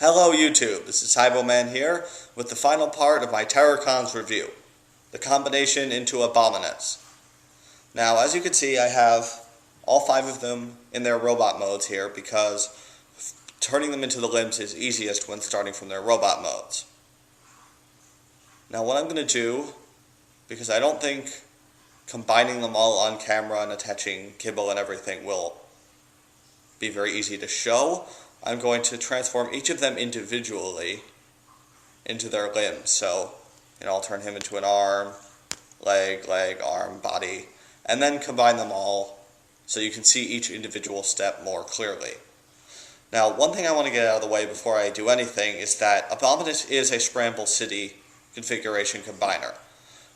Hello YouTube, this is Cyboman here with the final part of my Terrorcons review, the combination into Abominus. Now as you can see I have all 5 of them in their robot modes here because turning them into the limbs is easiest when starting from their robot modes. Now what I'm going to do, because I don't think combining them all on camera and attaching kibble and everything will be very easy to show, I'm going to transform each of them individually into their limbs. So, I'll turn him into an arm, leg, arm, body, and then combine them all so you can see each individual step more clearly. Now, one thing I want to get out of the way before I do anything is that Abominus is a Scramble City configuration combiner,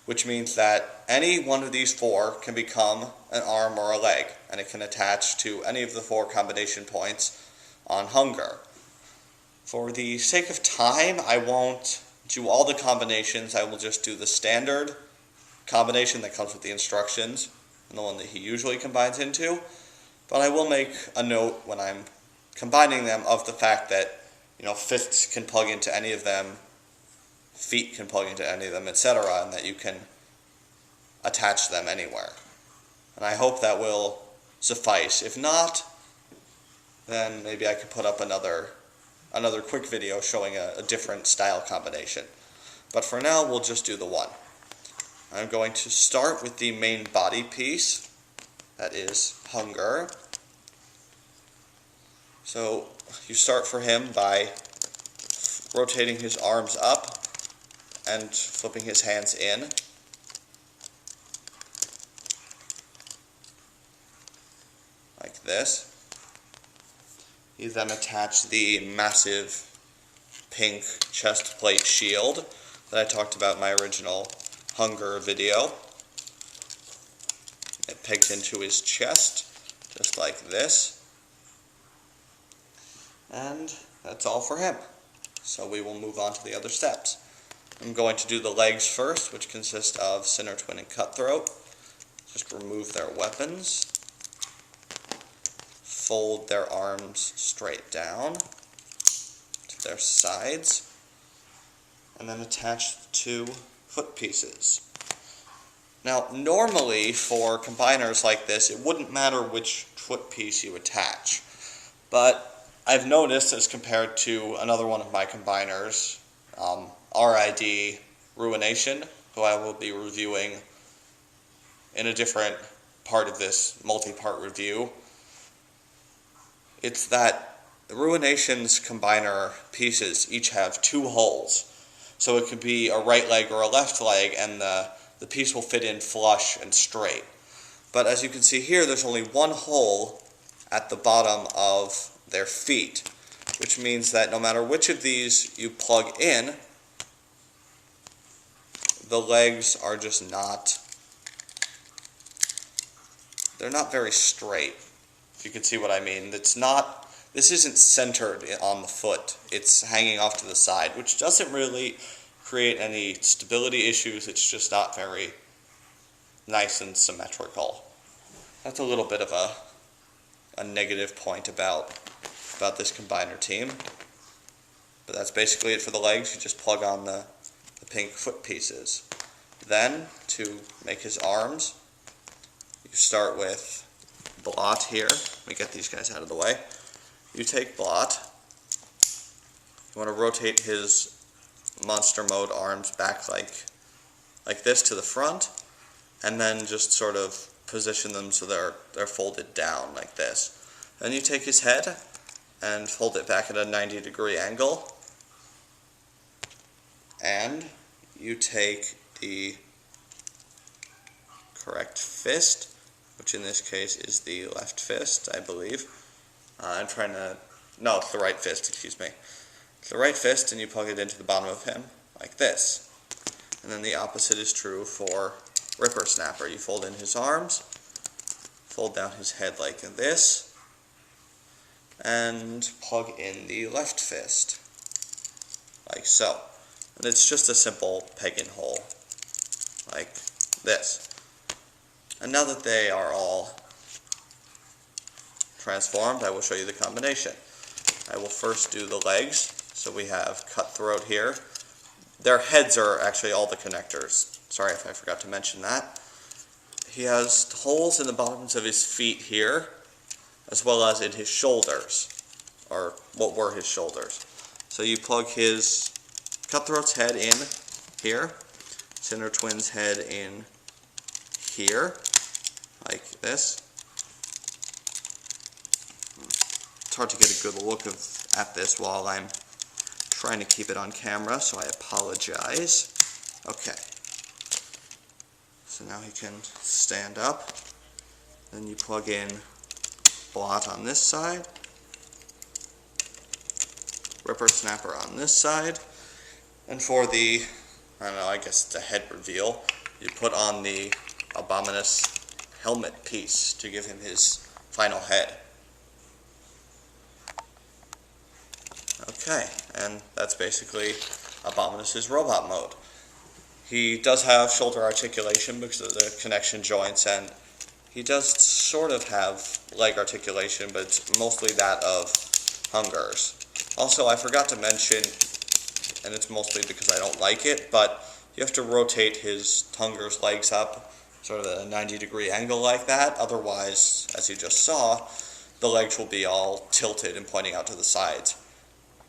which means that any one of these 4 can become an arm or a leg, and it can attach to any of the 4 combination points on hunger. For the sake of time, I won't do all the combinations. I will just do the standard combination that comes with the instructions and the one that he usually combines into. But I will make a note when I'm combining them of the fact that, fists can plug into any of them, feet can plug into any of them, etc., and that you can attach them anywhere. And I hope that will suffice. If not, then maybe I could put up another quick video showing a different style combination. But for now, we'll just do the one. I'm going to start with the main body piece, that is hunger. So you start for him by rotating his arms up and flipping his hands in. Like this. You then attach the massive pink chest plate shield that I talked about in my original hunger video. It pegs into his chest, just like this. And that's all for him. So we will move on to the other steps. I'm going to do the legs first, which consist of Sinner, Twin, and Cutthroat. Just remove their weapons. Fold their arms straight down to their sides, and then attach the 2 foot pieces. Now, normally for combiners like this, it wouldn't matter which foot piece you attach, but I've noticed as compared to another one of my combiners, RID Ruination, who I will be reviewing in a different part of this multi-part review, it's that Ruination's combiner pieces each have 2 holes. So it could be a right leg or a left leg, and the piece will fit in flush and straight. But as you can see here, there's only 1 hole at the bottom of their feet, which means that no matter which of these you plug in, the legs are just they're not very straight. If you can see what I mean. This isn't centered on the foot. It's hanging off to the side, which doesn't really create any stability issues. It's just not very nice and symmetrical. That's a little bit of a negative point about this combiner team. But that's basically it for the legs. You just plug on the pink foot pieces. Then, to make his arms, you start with Blot here. Let me get these guys out of the way. You take Blot. You want to rotate his monster mode arms back like this to the front, and then just sort of position them so they're folded down like this. Then you take his head and fold it back at a 90-degree angle, and you take the correct fist, which in this case is the left fist, I believe. No, it's the right fist, excuse me. It's the right fist, and you plug it into the bottom of him, like this. And then the opposite is true for Ripper Snapper. You fold in his arms, fold down his head like this, and plug in the left fist, like so. And it's just a simple peg-in hole, like this. And now that they are all transformed, I will show you the combination. I will first do the legs. So we have cutthroat here. Their heads are actually all the connectors. Sorry if I forgot to mention that. He has holes in the bottoms of his feet here, as well as in his shoulders, or what were his shoulders. So you plug his cutthroat's head in here, Sinner Twin's head in here, like this. It's hard to get a good look at this while I'm trying to keep it on camera, so I apologize. Okay. So now he can stand up. Then you plug in Blot on this side, Ripper Snapper on this side, and for the, I don't know, I guess it's a head reveal, you put on the Abominus helmet piece to give him his final head. Okay, and that's basically Abominus' robot mode. He does have shoulder articulation because of the connection joints, and he does sort of have leg articulation, but it's mostly that of Hunger's. Also, I forgot to mention, and it's mostly because I don't like it, but you have to rotate his Hunger's legs up sort of at a 90-degree angle like that. Otherwise, as you just saw, the legs will be all tilted and pointing out to the sides.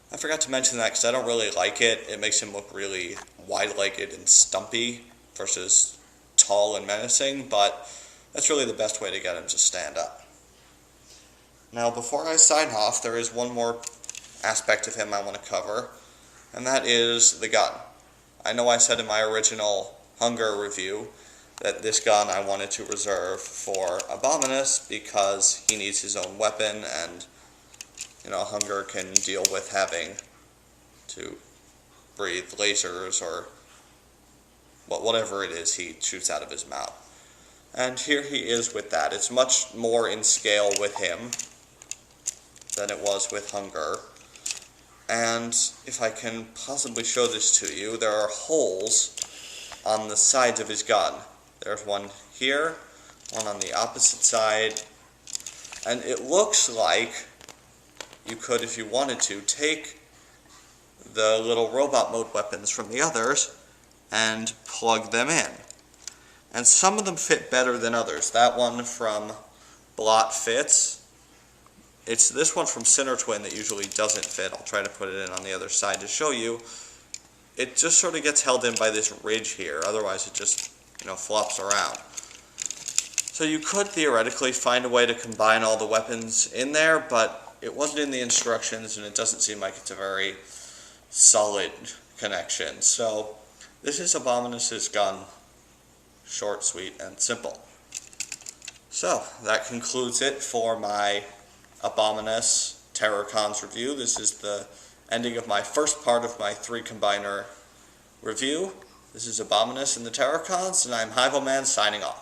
I forgot to mention that because I don't really like it. It makes him look really wide-legged and stumpy versus tall and menacing, but that's really the best way to get him to stand up. Now, before I sign off, there is one more aspect of him I want to cover, and that is the gun. I know I said in my original Hunger review that this gun I wanted to reserve for Abominus because he needs his own weapon, and Hunger can deal with having to breathe lasers or whatever it is he shoots out of his mouth. And here he is with that. It's much more in scale with him than it was with Hunger. And if I can possibly show this to you, there are holes on the sides of his gun. There's one here, one on the opposite side, and it looks like you could, if you wanted to, take the little robot mode weapons from the others and plug them in. And some of them fit better than others. That one from Blot fits. It's this one from Sinner Twin that usually doesn't fit. I'll try to put it in on the other side to show you. It just sort of gets held in by this ridge here. Otherwise it just, flops around. So you could theoretically find a way to combine all the weapons in there, but it wasn't in the instructions, and it doesn't seem like it's a very solid connection. So this is Abominus' gun. Short, sweet, and simple. So that concludes it for my Abominus Terrorcons review. This is the ending of my first part of my 3-combiner review. This is Abominus and the Terrorcons, and I'm Hivoman signing off.